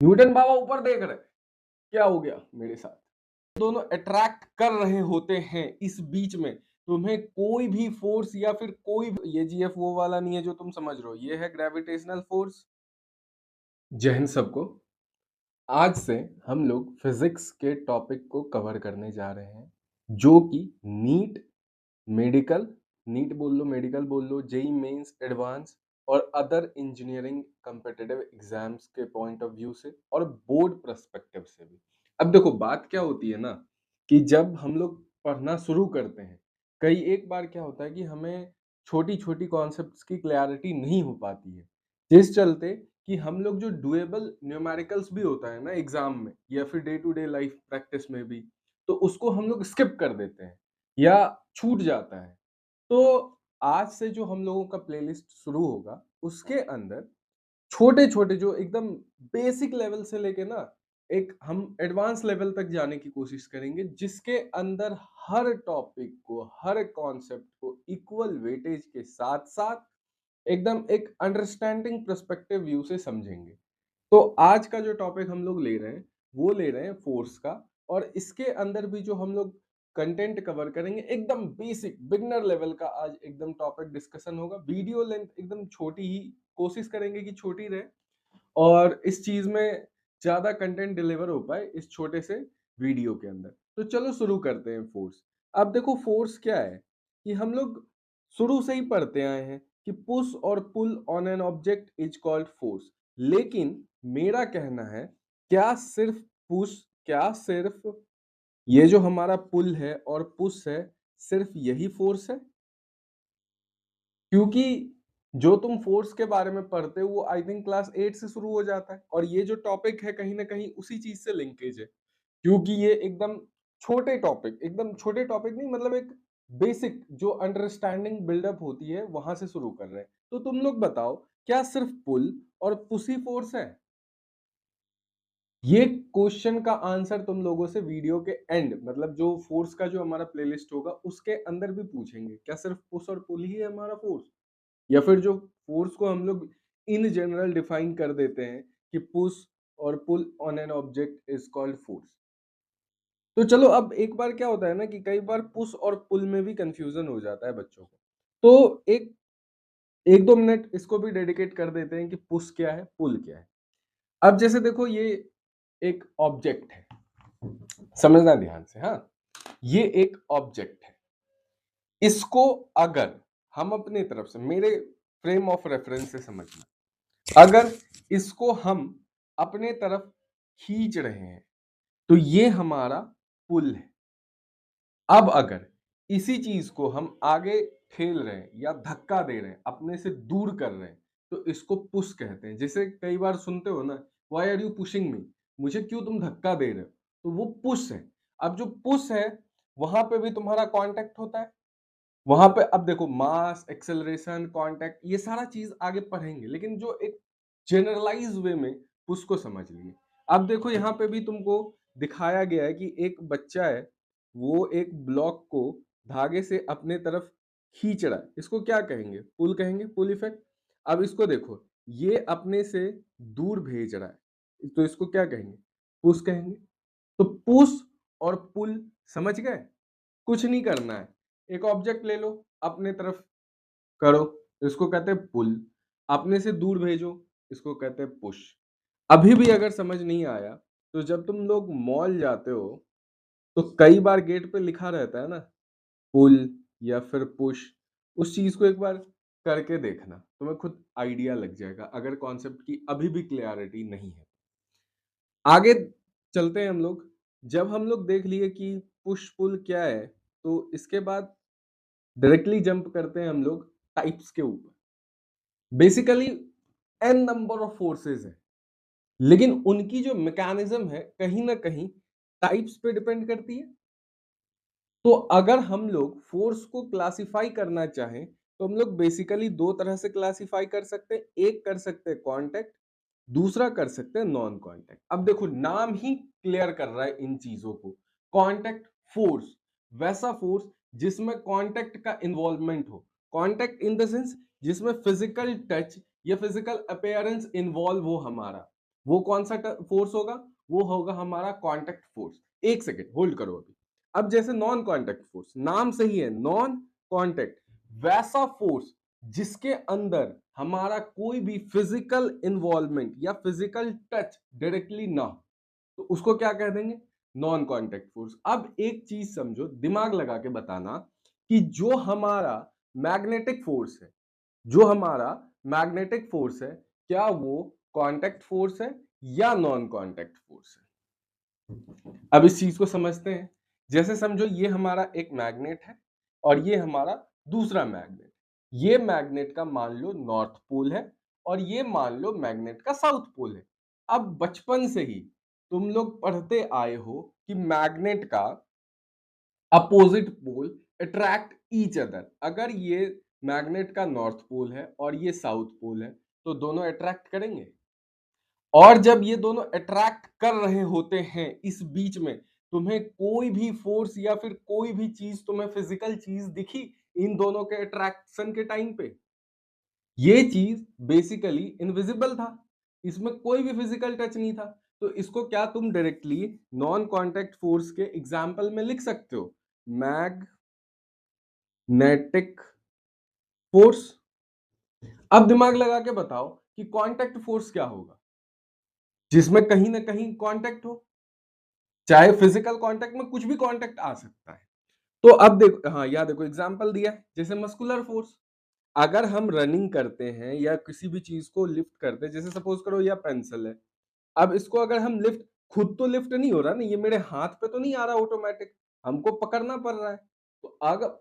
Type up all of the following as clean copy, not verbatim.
Newton बाबा ऊपर देख रहे, क्या हो गया मेरे साथ? दोनों अट्रैक्ट कर रहे होते हैं, इस बीच में तुम्हें कोई भी फोर्स या फिर कोई ये जीएफ वो वाला नहीं है जो तुम समझ रहे हो, ये है ग्रेविटेशनल फोर्स। जय हिंद सबको। आज से हम लोग फिजिक्स के टॉपिक को कवर करने जा रहे हैं, जो कि नीट, मेडिकल, नीट बोल लो, मेडिकल बोल लो, जेई मेंस, एडवांस और अदर इंजीनियरिंग कॉम्पिटिटिव एग्जाम्स के पॉइंट ऑफ व्यू से और बोर्ड पर्सपेक्टिव से भी। अब देखो बात क्या होती है ना, कि जब हम लोग पढ़ना शुरू करते हैं, कई एक बार क्या होता है कि हमें छोटी छोटी कॉन्सेप्ट्स की क्लैरिटी नहीं हो पाती है, जिस चलते कि हम लोग जो डुएबल न्यूमेरिकल्स भी होता है ना एग्जाम में या फिर day to day life practice में भी, तो उसको हम लोग स्किप कर देते हैं या छूट जाता है। तो आज से जो हम लोगों का प्लेलिस्ट शुरू होगा, उसके अंदर छोटे-छोटे जो एकदम बेसिक लेवल से लेके ना एक हम एडवांस लेवल तक जाने की कोशिश करेंगे, जिसके अंदर हर टॉपिक को, हर कॉन्सेप्ट को इक्वल वेटेज के साथ-साथ एकदम एक अंडरस्टैंडिंग पर्सपेक्टिव व्यू से समझेंगे। तो आज का जो टॉपिक हम लोग ले रहे हैं, वो ले रहे हैं फोर्स का, और इसके अंदर भी जो हम लोग कंटेंट कवर करेंगे एकदम बेसिक बिगिनर लेवल का आज एकदम टॉपिक डिस्कशन होगा। वीडियो लेंथ एकदम छोटी ही कोशिश करेंगे कि छोटी रहे, और इस चीज में ज्यादा कंटेंट डिलीवर हो पाए इस छोटे से वीडियो के अंदर। तो चलो शुरू करते हैं फोर्स। अब देखो फोर्स क्या है, कि हम लोग शुरू से ही पढ़ते आए हैं कि पुश और pull on an object is called force. लेकिन मेरा कहना है, क्या सिर्फ पुश, क्या सिर्फ ये जो हमारा पुल है और पुश है, सिर्फ यही फोर्स है? क्योंकि जो तुम फोर्स के बारे में पढ़ते हो वो आई थिंक क्लास 8 से शुरू हो जाता है, और ये जो टॉपिक है कहीं ना कहीं उसी चीज से लिंकेज है, क्योंकि ये एकदम छोटे टॉपिक, एकदम छोटे टॉपिक नहीं, मतलब एक बेसिक जो अंडरस्टैंडिंग बिल्डअप होती है वहां से शुरू कर रहे हैं। तो तुम लोग बताओ, क्या सिर्फ पुल और पुश ही फोर्स है? ये क्वेश्चन का आंसर तुम लोगों से वीडियो के एंड, मतलब जो फोर्स का जो हमारा प्लेलिस्ट होगा उसके अंदर भी पूछेंगे, क्या सिर्फ पुश और पुल ही है हमारा फोर्स, या फिर जो फोर्स को हम लोग इन जनरल डिफाइन कर देते हैं कि पुश और pull on an object is called force. तो चलो, अब एक बार क्या होता है ना कि कई बार पुश और पुल में भी कंफ्यूजन हो जाता है बच्चों को। तो एक एक दो मिनट इसको भी डेडिकेट कर देते हैं कि पुश क्या है, पुल क्या है। अब जैसे देखो, ये एक ऑब्जेक्ट है, समझना ध्यान से, हाँ, ये एक ऑब्जेक्ट है। इसको अगर हम अपनी तरफ से, मेरे फ्रेम ऑफ रेफरेंस से समझना, अगर इसको हम अपने तरफ खींच रहे हैं तो ये हमारा पुल है। अब अगर इसी चीज को हम आगे ठेल रहे हैं या धक्का दे रहे हैं, अपने से दूर कर रहे हैं, तो इसको पुश कहते हैं। जैसे कई बार सुनते हो ना, why are you pushing me, मुझे क्यों तुम धक्का दे रहे हो, तो वो पुश है। अब जो पुश है, वहां पे भी तुम्हारा कांटेक्ट होता है। वहां पे अब देखो, मास, एक्सेलरेशन, कांटेक्ट, ये सारा चीज आगे पढ़ेंगे, लेकिन जो एक जनरलाइज वे में उसको समझ लिए। अब देखो, यहाँ पे भी तुमको दिखाया गया है कि एक बच्चा है, वो एक ब्लॉक को धागे से अपने तरफ खींच रहा है, इसको क्या कहेंगे, पुल कहेंगे, पुल इफेक्ट। अब इसको देखो, ये अपने से दूर भेज रहा है, तो इसको क्या कहेंगे, पुश कहेंगे। तो पुश और पुल, समझ गए? कुछ नहीं करना है, एक ऑब्जेक्ट ले लो, अपने तरफ करो, इसको कहते हैं पुल। अपने से दूर भेजो, इसको कहते हैं पुश। अभी भी अगर समझ नहीं आया, तो जब तुम लोग मॉल जाते हो, तो कई बार गेट पे लिखा रहता है ना, पुल या फिर पुश। उस चीज को एक बार करके देखना, तुम्हें खुद आइडिया लग जाएगा, अगर कॉन्सेप्ट की अभी भी क्लियरिटी नहीं है। आगे चलते हैं हम लोग। जब हम लोग देख लिए कि पुश पुल क्या है, तो इसके बाद डायरेक्टली जंप करते हैं हम लोग टाइप्स के ऊपर। Basically an number of forces है, लेकिन उनकी जो मैकेनिज्म है कहीं ना कहीं टाइप्स पे डिपेंड करती है। तो अगर हम लोग फोर्स को क्लासिफाई करना चाहें, तो हम लोग बेसिकली दो तरह से क्लासिफाई कर सकते हैं। एक कर सकते हैं कांटेक्ट, दूसरा कर सकते हैं नॉन कांटेक्ट। अब देखो, नाम ही क्लियर कर रहा है इन चीजों को। कांटेक्ट फोर्स, वैसा फोर्स जिसमें कांटेक्ट का इन्वॉल्वमेंट हो। कांटेक्ट इन द सेंस जिसमें फिजिकल टच या फिजिकल अपीयरेंस इन्वॉल्व हो हमारा। वो कौन सा फोर्स होगा? वो होगा हमारा कांटेक्ट फोर्स। एक सेकेंड होल्ड करो अभी। अब जैसे नॉन कांटेक्ट फोर्स, नाम सही है नॉन कांटेक्ट, वैसा फोर्स जिसके अंदर हमारा कोई भी फिजिकल इन्वॉल्वमेंट या फिजिकल टच डायरेक्टली ना हो, तो उसको क्या कह देंगे? Non contact force. अब एक चीज समझो, दिमाग लगा के बताना कि जो हमारा मैग्नेटिक फोर्स है, जो हमारा मैग्नेटिक फोर्स है, क्या वो कांटेक्ट फोर्स है या नॉन कांटेक्ट फोर्स है? अब इस चीज को समझते हैं। जैसे समझो ये हमारा एक मैग्नेट है और ये हमारा दूसरा मैग्नेट। ये मैग्नेट का मान लो नॉर्थ पोल है और ये मान लो मैग्नेट का साउथ पोल है। अब बचपन से ही तुम लोग पढ़ते आए हो कि मैग्नेट का opposite pole attract each other. अगर ये मैग्नेट का नॉर्थ पोल है और ये साउथ पोल है, तो दोनों अट्रैक्ट करेंगे। और जब ये दोनों अट्रैक्ट कर रहे होते हैं, इस बीच में तुम्हें कोई भी फोर्स या फिर कोई भी चीज, तुम्हें फिजिकल चीज दिखी इन दोनों के अट्रैक्शन के टाइम पे? ये चीज बेसिकली इनविजिबल था, इसमें कोई भी फिजिकल टच नहीं था। तो इसको क्या तुम डायरेक्टली नॉन कांटेक्ट फोर्स के एग्जाम्पल में लिख सकते हो? Magnetic force. अब दिमाग लगा के बताओ कि कांटेक्ट फोर्स क्या होगा? जिसमें कहीं ना कहीं कांटेक्ट हो, चाहे फिजिकल कांटेक्ट में कुछ भी कांटेक्ट आ सकता है। तो अब देखो, हाँ या देखो एग्जांपल दिया है, जैसे मस्कुलर फोर्स। अगर हम रनिंग करते हैं या किसी भी चीज को लिफ्ट करते हैं, जैसे सपोज करो यह पेंसिल है, अब इसको अगर हम लिफ्ट, खुद तो लिफ्ट नहीं हो रहा ना, ये मेरे हाथ पे तो नहीं आ रहा ऑटोमेटिक, हमको पकड़ना पड़ रहा है। तो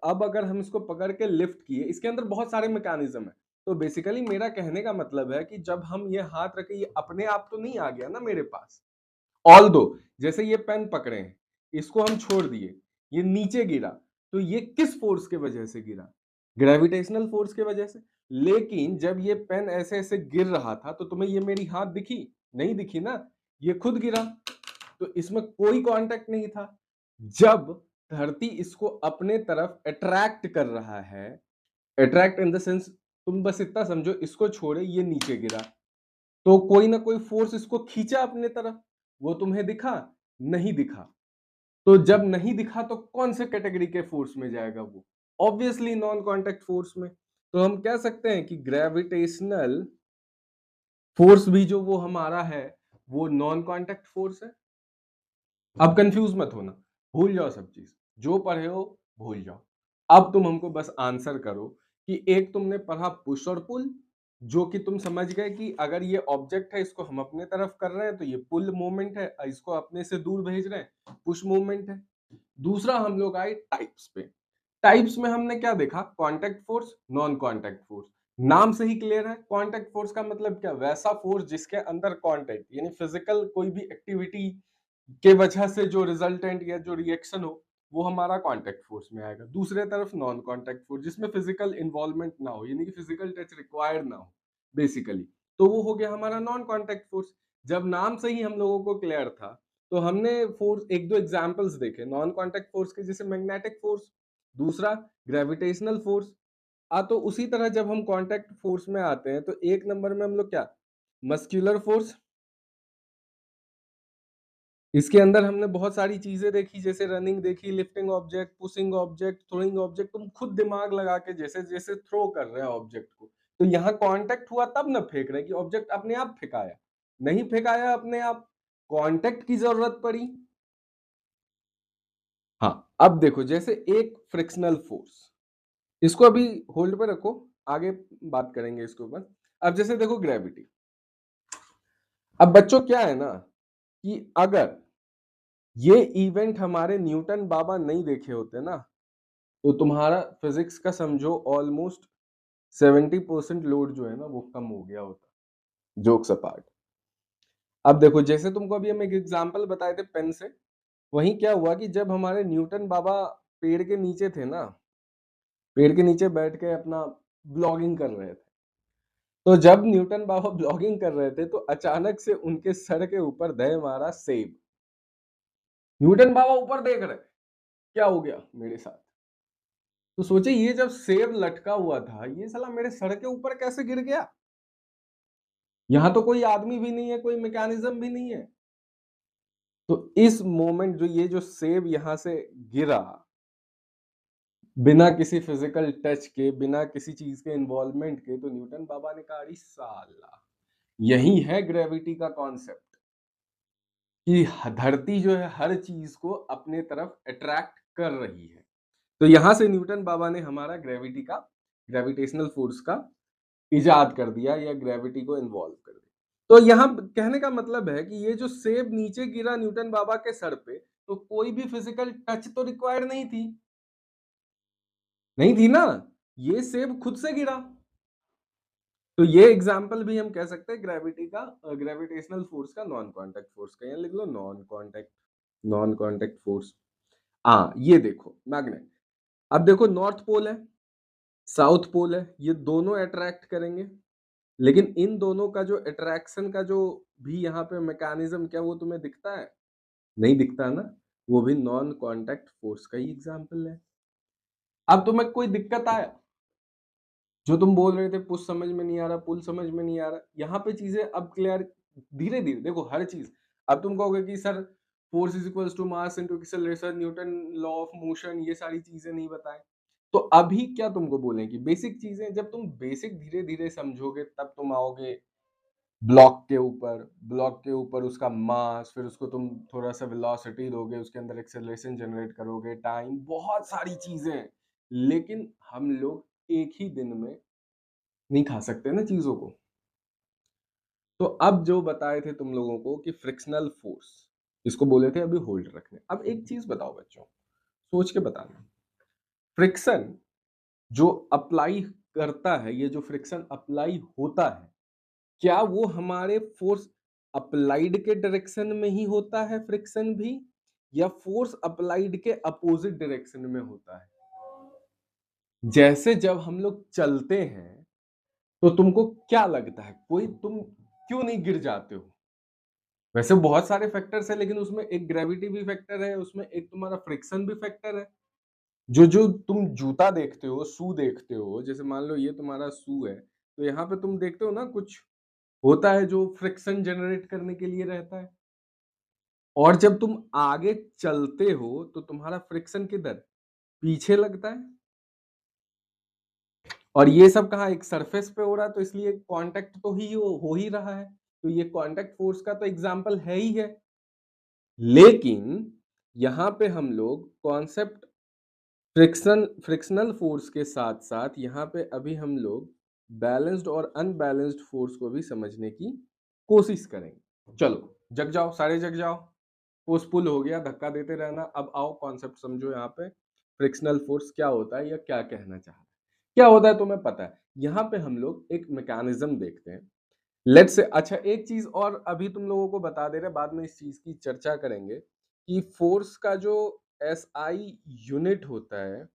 अब अगर हम इसको पकड़ के लिफ्ट किए, इसके अंदर बहुत सारे मैकेनिज्म है। तो बेसिकली मेरा कहने का मतलब है कि जब हम ये हाथ रखे, ये अपने आप तो नहीं आ गया ना मेरे पास। ऑल दो, जैसे ये पेन पकड़े हैं, इसको हम छोड़ दिए, ये नीचे गिरा, तो ये किस फोर्स के वजह से गिरा? ग्रेविटेशनल फोर्स के वजह से। लेकिन जब ये पेन ऐसे ऐसे गिर रहा था, तो तुम्हें ये मेरी हाथ दिखी? नहीं दिखी ना, ये खुद गिरा। तो इसमें कोई कांटेक्ट नहीं था। जब धरती इसको अपने तरफ अट्रैक्ट कर रहा है, अट्रैक्ट इन द सेंस, तुम बस इतना समझो, इसको छोड़े ये नीचे गिरा, तो कोई ना कोई फोर्स इसको खींचा अपने तरफ। वो तुम्हें दिखा? नहीं दिखा। तो जब नहीं दिखा तो कौन से कैटेगरी के फोर्स में जाएगा वो? ऑब्वियसली नॉन कांटेक्ट फोर्स में। तो हम कह सकते हैं कि ग्रेविटेशनल फोर्स भी जो वो हमारा है, वो नॉन कांटेक्ट फोर्स है। अब कंफ्यूज मत होना, भूल जाओ सब चीज, जो पढ़े हो भूल जाओ। अब तुम हमको बस आंसर करो कि एक तुमने पढ़ा पुश और पुल, जो कि तुम समझ गए कि अगर ये ऑब्जेक्ट है, इसको हम अपने तरफ कर रहे हैं तो ये पुल मूवमेंट है, इसको अपने से दूर भेज रहे हैं, पुश मूवमेंट है। दूसरा हम लोग आए टाइप्स पे। टाइप्स में हमने क्या देखा? Contact force, non contact force. नाम से ही क्लियर है, कांटेक्ट फोर्स का मतलब क्या? वैसा फोर्स जिसके अंदर कांटेक्ट यानी फिजिकल कोई भी एक्टिविटी के वजह से जो रिजल्टेंट या जो रिएक्शन हो, वो हमारा कांटेक्ट फोर्स में आएगा। दूसरे तरफ नॉन कांटेक्ट फोर्स, जिसमें फिजिकल इन्वॉल्वमेंट ना हो, यानी कि फिजिकल टच रिक्वायर्ड ना हो बेसिकली, तो वो हो गया हमारा नॉन कांटेक्ट फोर्स। जब नाम से ही हम लोगों को क्लियर था, तो हमने फोर्स एक दो एग्जांपल्स देखे नॉन कांटेक्ट फोर्स के, जैसे मैग्नेटिक फोर्स, दूसरा ग्रेविटेशनल फोर्स। तो उसी तरह जब हम कांटेक्ट फोर्स में आते हैं, तो एक नंबर में हम लोग क्या, मस्कुलर फोर्स। इसके अंदर हमने बहुत सारी चीजें देखी, जैसे रनिंग देखी, lifting object, pushing object, throwing object. तुम खुद दिमाग लगा के जैसे जैसे थ्रो कर रहे हैं ऑब्जेक्ट को, तो यहाँ कांटेक्ट हुआ तब ना फेंक रहे कि ऑब्जेक्ट अपने आप फेंकाया, नहीं फेंकाया अपने आप, कांटेक्ट की जरूरत पड़ी। हाँ, अब देखो जैसे एक फ्रिक्शनल फोर्स, इसको अभी होल्ड पे रखो, आगे बात करेंगे इसके ऊपर। अब जैसे देखो ग्रेविटी। अब बच्चों क्या है ना, कि अगर ये इवेंट हमारे न्यूटन बाबा नहीं देखे होते ना, तो तुम्हारा फिजिक्स का समझो ऑलमोस्ट 70% लोड जो है ना, वो कम हो गया होता। Jokes apart. अब देखो जैसे तुमको अभी हम एक एग्जांपल बताए थे पेन से, वहीं क्या हुआ कि जब हमारे न्यूटन बाबा पेड़ के नीचे थे ना, पेड़ के नीचे बैठ के अपना ब्लॉगिंग कर रहे थे, तो जब न्यूटन बाबा ब्लॉगिंग कर रहे थे, तो अचानक से उनके सर के ऊपर दे मारा सेब। न्यूटन बाबा ऊपर देख रहे, क्या हो गया मेरे साथ? तो सोचे ये जब सेब लटका हुआ था, ये साला मेरे सर के ऊपर कैसे गिर गया? यहाँ तो कोई आदमी भी नहीं है, कोई मैकेनिज्म भी नहीं है। तो इस मोमेंट जो ये जो सेब यहाँ से गिरा, बिना किसी फिजिकल टच के, बिना किसी चीज के इन्वॉल्वमेंट के, तो न्यूटन बाबा ने कहा अरे साला, यही है ग्रेविटी का कॉन्सेप्ट कि धरती जो है हर चीज को अपने तरफ अट्रैक्ट कर रही है। तो यहां से न्यूटन बाबा ने हमारा ग्रेविटी का, ग्रेविटेशनल फोर्स का इजाद कर दिया, या ग्रेविटी को इन्वॉल्व कर दिया। तो यहाँ कहने का मतलब है कि ये जो सेब नीचे गिरा न्यूटन बाबा के सर पे, तो कोई भी फिजिकल टच तो रिक्वायर्ड नहीं थी, नहीं थी ना, ये सेब खुद से गिरा। तो ये एग्जाम्पल भी हम कह सकते हैं ग्रेविटी का, ग्रेविटेशनल फोर्स का, नॉन कांटेक्ट फोर्स का। यहाँ लिख लो नॉन कांटेक्ट फोर्स। हाँ, ये देखो मैग्नेट, अब देखो नॉर्थ पोल है, साउथ पोल है, ये दोनों अट्रैक्ट करेंगे, लेकिन इन दोनों का जो अट्रैक्शन का जो भी यहाँ पे मैकेनिज्म, क्या वो तुम्हें दिखता है? नहीं दिखता ना, वो भी नॉन कांटेक्ट फोर्स का ही एग्जाम्पल है। अब तुम्हें कोई दिक्कत आया? जो तुम बोल रहे थे पुश समझ में नहीं आ रहा, पुल समझ में नहीं आ रहा, यहाँ पे चीजें अब क्लियर, धीरे धीरे देखो हर चीज। अब तुम कहोगे कि sir force is equals to mass into acceleration, Newton law of motion, ये सारी चीजें नहीं बताए। तो अभी क्या तुमको बोले कि बेसिक चीजें, जब तुम बेसिक धीरे धीरे समझोगे तब तुम आओगे ब्लॉक के ऊपर उसका मास, फिर उसको तुम थोड़ा सा वेलोसिटी दोगे, उसके अंदर एक्सेलरेशन जनरेट करोगे, टाइम, बहुत सारी चीजें। लेकिन हम लोग एक ही दिन में नहीं खा सकते ना चीजों को। तो अब जो बताए थे तुम लोगों को कि फ्रिक्शनल फोर्स, इसको बोले थे अभी होल्ड रखने। अब एक चीज बताओ बच्चों, सोच के बताना, फ्रिक्शन जो अप्लाई करता है, ये जो फ्रिक्शन अप्लाई होता है, क्या वो हमारे फोर्स अप्लाइड के डायरेक्शन में ही होता है फ्रिक्शन भी, या फोर्स अप्लाइड के अपोजिट डायरेक्शन में होता है? जैसे जब हम लोग चलते हैं, तो तुमको क्या लगता है, कोई तुम क्यों नहीं गिर जाते हो? वैसे बहुत सारे फैक्टर्स है, लेकिन उसमें एक ग्रेविटी भी फैक्टर है, उसमें एक तुम्हारा फ्रिक्शन भी फैक्टर है। जो जो तुम जूता देखते हो, शू देखते हो, जैसे मान लो ये तुम्हारा शू है, तो यहाँ पे तुम देखते हो ना कुछ होता है जो फ्रिक्शन जनरेट करने के लिए रहता है। और जब तुम आगे चलते हो तो तुम्हारा फ्रिक्शन किधर, पीछे लगता है। और ये सब कहाँ, एक सरफेस पे हो रहा है, तो इसलिए कांटेक्ट तो हो ही रहा है। तो ये कांटेक्ट फोर्स का तो एग्जांपल है ही है। लेकिन यहाँ पे हम लोग कॉन्सेप्ट फ्रिक्शनल फोर्स के साथ साथ यहाँ पे अभी हम लोग बैलेंस्ड और अनबैलेंस्ड फोर्स को भी समझने की कोशिश करेंगे। चलो जग जाओ, सारे जग जाओ, पुश पुल हो गया, धक्का देते रहना। अब आओ कॉन्सेप्ट समझो, यहाँ पे फ्रिक्शनल फोर्स क्या होता है या क्या कहना चाह रहा है, क्या होता है तुम्हें पता है? यहाँ पे हम लोग एक मैकेनिज्म देखते हैं, लेट्स से। अच्छा एक चीज और अभी तुम लोगों को बता दे रहे, बाद में इस चीज की चर्चा करेंगे कि फोर्स का जो एसआई यूनिट होता है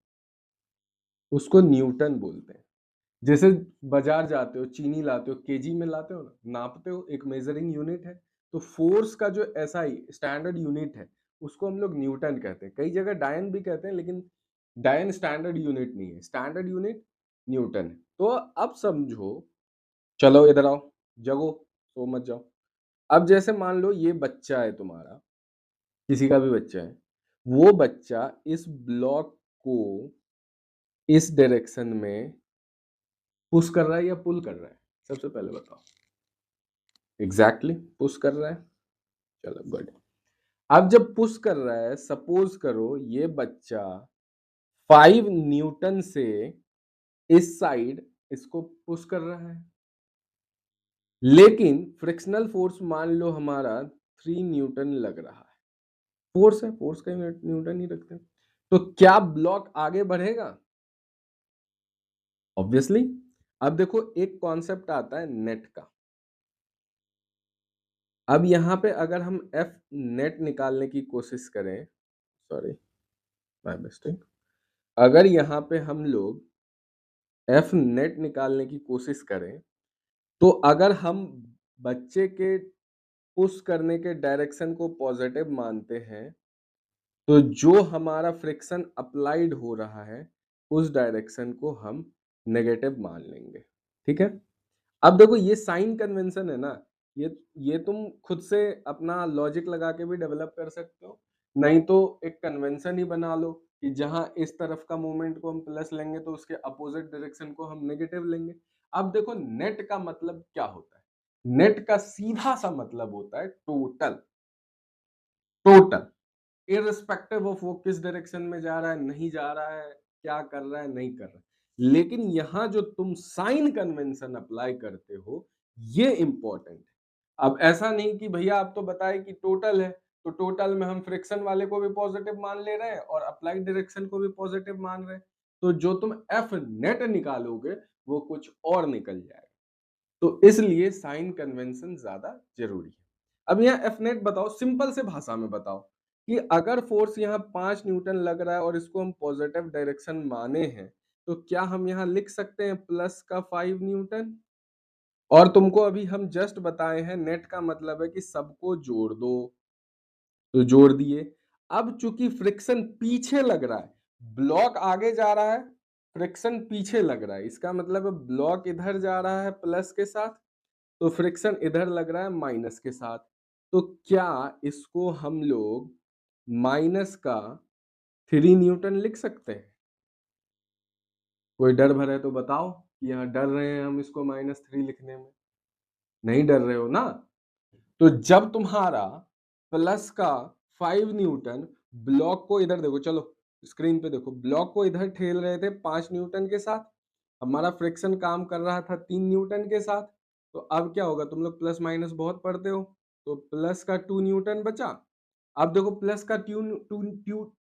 उसको न्यूटन बोलते हैं। जैसे बाजार जाते हो, चीनी लाते हो, केजी में लाते हो ना, नापते हो, एक मेजरिंग यूनिट है। तो फोर्स का जो एसआई स्टैंडर्ड यूनिट है उसको हम लोग न्यूटन कहते हैं, कई जगह डायन भी कहते हैं, लेकिन डायन स्टैंडर्ड यूनिट नहीं है, स्टैंडर्ड यूनिट न्यूटन है। तो अब समझो, चलो इधर आओ, जगो, सो मत जाओ। अब जैसे मान लो ये बच्चा है तुम्हारा, किसी का भी बच्चा है, वो बच्चा इस ब्लॉक को इस डायरेक्शन में पुश कर रहा है या पुल कर रहा है? सबसे पहले बताओ। एग्जैक्टली पुश कर रहा है। चलो गुड। अब जब पुश कर रहा है, सपोज करो ये बच्चा 5 न्यूटन से इस साइड इसको पुश कर रहा है, लेकिन फ्रिक्शनल फोर्स मान लो हमारा 3 न्यूटन लग रहा है। फोर्स है, फोर्स का न्यूटन ही रखते हैं। तो क्या ब्लॉक आगे बढ़ेगा? ऑब्वियसली। अब देखो एक कॉन्सेप्ट आता है नेट का। अब यहाँ पे अगर हम एफ नेट निकालने की कोशिश करें, सॉरी माय मिस्टेक, अगर यहाँ पे हम लोग एफ नेट निकालने की कोशिश करें, तो अगर हम बच्चे के पुश करने के डायरेक्शन को पॉजिटिव मानते हैं, तो जो हमारा फ्रिक्शन अप्लाइड हो रहा है उस डायरेक्शन को हम नेगेटिव मान लेंगे। ठीक है। अब देखो ये साइन कन्वेंशन है ना, ये तुम खुद से अपना लॉजिक लगा के भी डेवलप कर सकते हो, नहीं तो एक कन्वेंशन ही बना लो कि जहां इस तरफ का मोमेंट को हम प्लस लेंगे तो उसके अपोजिट डायरेक्शन को हम नेगेटिव लेंगे। अब देखो नेट का मतलब क्या होता है? नेट का सीधा सा मतलब होता है टोटल। टोटल इर्रिस्पेक्टिव ऑफ वो किस डायरेक्शन में जा रहा है, नहीं जा रहा है, क्या कर रहा है, नहीं कर रहा है। लेकिन यहां जो तुम साइन कन्वेंशन अप्लाई करते हो, ये इंपॉर्टेंट है। अब ऐसा नहीं कि भैया आप तो बताए कि टोटल है, तो टोटल में हम फ्रिक्शन वाले को भी पॉजिटिव मान ले रहे हैं और अप्लाइड डायरेक्शन को भी पॉजिटिव मान रहे हैं, तो जो तुम एफ नेट निकालोगे वो कुछ और निकल जाएगा। तो इसलिए साइन कन्वेंशन ज्यादा जरूरी है। अब यहाँ एफ नेट बताओ, सिंपल से भाषा में बताओ कि अगर फोर्स यहाँ 5 न्यूटन लग रहा है और इसको हम पॉजिटिव डायरेक्शन माने हैं, तो क्या हम यहाँ लिख सकते हैं प्लस का 5 न्यूटन? और तुमको अभी हम जस्ट बताए हैं नेट का मतलब है कि सबको जोड़ दो, तो जोड़ दिए। अब चूंकि फ्रिक्शन पीछे लग रहा है, ब्लॉक आगे जा रहा है, फ्रिक्शन पीछे लग रहा है, इसका मतलब ब्लॉक इधर जा रहा है प्लस के साथ, तो फ्रिक्शन इधर लग रहा है माइनस के साथ। तो क्या इसको हम लोग माइनस का 3 न्यूटन लिख सकते हैं? कोई डर भर है तो बताओ कि यहाँ डर रहे हैं हम इसको -3 लिखने में? नहीं डर रहे हो ना? तो जब तुम्हारा प्लस का 5 न्यूटन ब्लॉक को इधर देखो, चलो स्क्रीन पे देखो, ब्लॉक को इधर ठेल रहे थे 5 न्यूटन के साथ, हमारा फ्रिक्शन काम कर रहा था 3 न्यूटन के साथ, तो अब क्या होगा, तुम लोग प्लस माइनस बहुत पढ़ते हो, तो प्लस का 2 न्यूटन बचा। अब देखो प्लस का टू टू टू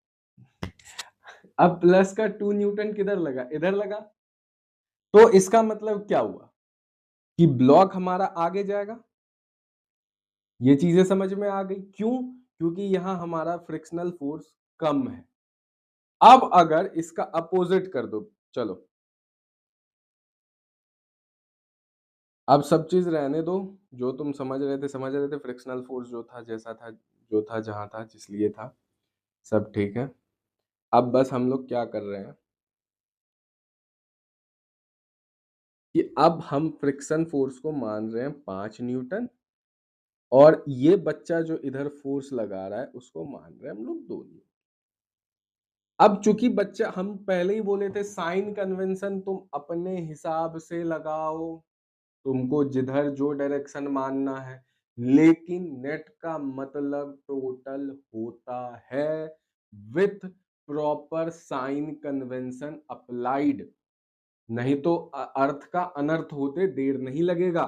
अब प्लस का 2 न्यूटन किधर लगा, इधर लगा, तो इसका मतलब क्या हुआ कि ब्लॉक हमारा आगे जाएगा। ये चीजें समझ में आ गई क्यों? क्योंकि यहां हमारा फ्रिक्शनल फोर्स कम है। अब अगर इसका अपोजिट कर दो, चलो अब सब चीज रहने दो, जो तुम समझ रहे थे, फ्रिक्शनल फोर्स जो था जैसा था, जो था जहां था जिस लिए था, सब ठीक है। अब बस हम लोग क्या कर रहे हैं कि अब हम फ्रिक्शन फोर्स को मान रहे हैं 5 न्यूटन, और ये बच्चा जो इधर फोर्स लगा रहा है उसको मान रहे हैं हम लोग 2 न्यूटन। अब चूंकि बच्चा, हम पहले ही बोले थे साइन कन्वेंशन तुम अपने हिसाब से लगाओ, तुमको जिधर जो डायरेक्शन मानना है, लेकिन नेट का मतलब टोटल होता है with proper sign convention applied, नहीं तो अर्थ का अनर्थ होते देर नहीं लगेगा।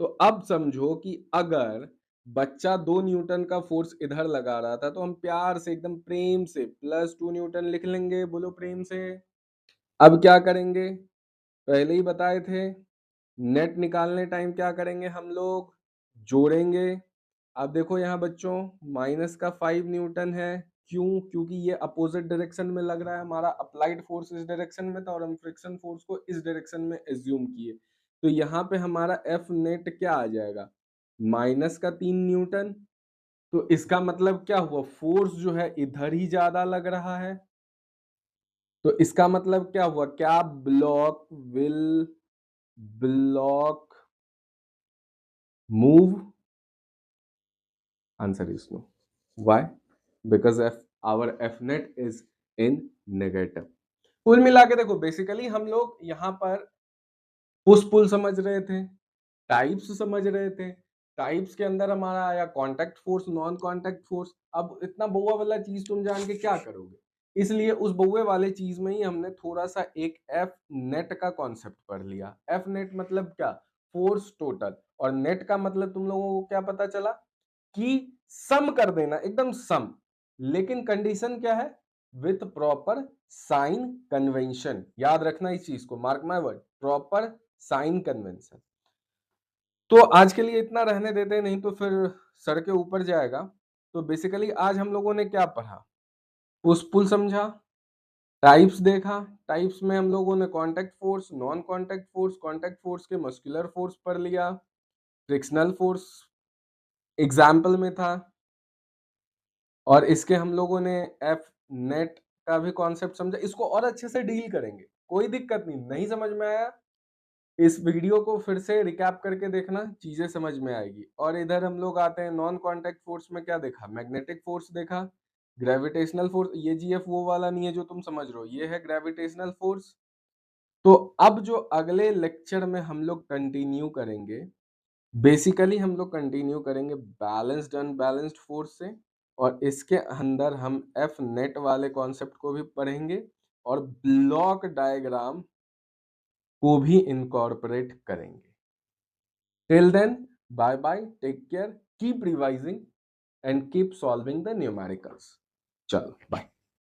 तो अब समझो कि अगर बच्चा 2 न्यूटन का फोर्स इधर लगा रहा था, तो हम प्यार से एकदम प्रेम से +2 न्यूटन लिख लेंगे, बोलो प्रेम से। अब क्या करेंगे, पहले ही बताए थे, नेट निकालने टाइम क्या करेंगे हम लोग, जोड़ेंगे। अब देखो यहाँ बच्चों माइनस का 5 न्यूटन है, क्यों? क्योंकि ये अपोजिट डायरेक्शन में लग रहा है, हमारा अप्लाइड फोर्स इस डायरेक्शन में था और हम फ्रिक्शन फोर्स को इस डायरेक्शन में एज्यूम किए, तो यहाँ पे हमारा एफ नेट क्या आ जाएगा, -3 न्यूटन। तो इसका मतलब क्या हुआ, फोर्स जो है इधर ही ज्यादा लग रहा है, तो इसका मतलब क्या हुआ, क्या block move? Answer is no. Why? Because F our F net is in negative. कुल मिला के देखो, बेसिकली हम लोग यहाँ पर पुश पुल समझ रहे थे, टाइप्स समझ रहे थे, टाइप्स के अंदर हमारा आया contact force, non contact force. अब इतना बउआ वाला चीज तुम जान के क्या करोगे, इसलिए उस बउए वाले चीज में ही हमने थोड़ा सा एक एफ नेट का कॉन्सेप्ट पढ़ लिया। एफ नेट मतलब क्या, फोर्स टोटल, और नेट का मतलब तुम लोगों को क्या पता चला कि सम कर देना, एकदम सम, लेकिन कंडीशन क्या है, विथ प्रॉपर साइन कन्वेंशन। याद रखना इस चीज को, mark my word, proper sign convention. तो आज के लिए इतना रहने देते हैं, नहीं तो फिर सर के ऊपर जाएगा। तो बेसिकली आज हम लोगों ने क्या पढ़ा, पुश पुल समझा, टाइप्स देखा, टाइप्स में हम लोगों ने contact force, non contact force के मस्कुलर फोर्स पढ़ लिया, फ्रिक्शनल फोर्स एग्जाम्पल में था, और इसके हम लोगों ने एफ नेट का भी कॉन्सेप्ट समझा। इसको और अच्छे से डील करेंगे, कोई दिक्कत नहीं, नहीं समझ में आया इस वीडियो को फिर से रिकैप करके देखना, चीजें समझ में आएगी। और इधर हम लोग आते हैं नॉन कांटेक्ट फोर्स में, क्या देखा? मैग्नेटिक फोर्स देखा, ग्रेविटेशनल फोर्स, ये जीएफ वो वाला नहीं है जो तुम समझ रहे हो, ये है ग्रेविटेशनल फोर्स। तो अब जो अगले लेक्चर में हम लोग कंटिन्यू करेंगे, बेसिकली हम लोग कंटिन्यू करेंगे बैलेंस्ड अनबैलेंस्ड फोर्स से, और इसके अंदर हम एफ नेट वाले कॉन्सेप्ट को भी पढ़ेंगे और ब्लॉक डायग्राम को भी इनकॉर्पोरेट करेंगे। Till then, bye bye, take care, keep revising and keep solving the numericals. चलो बाय।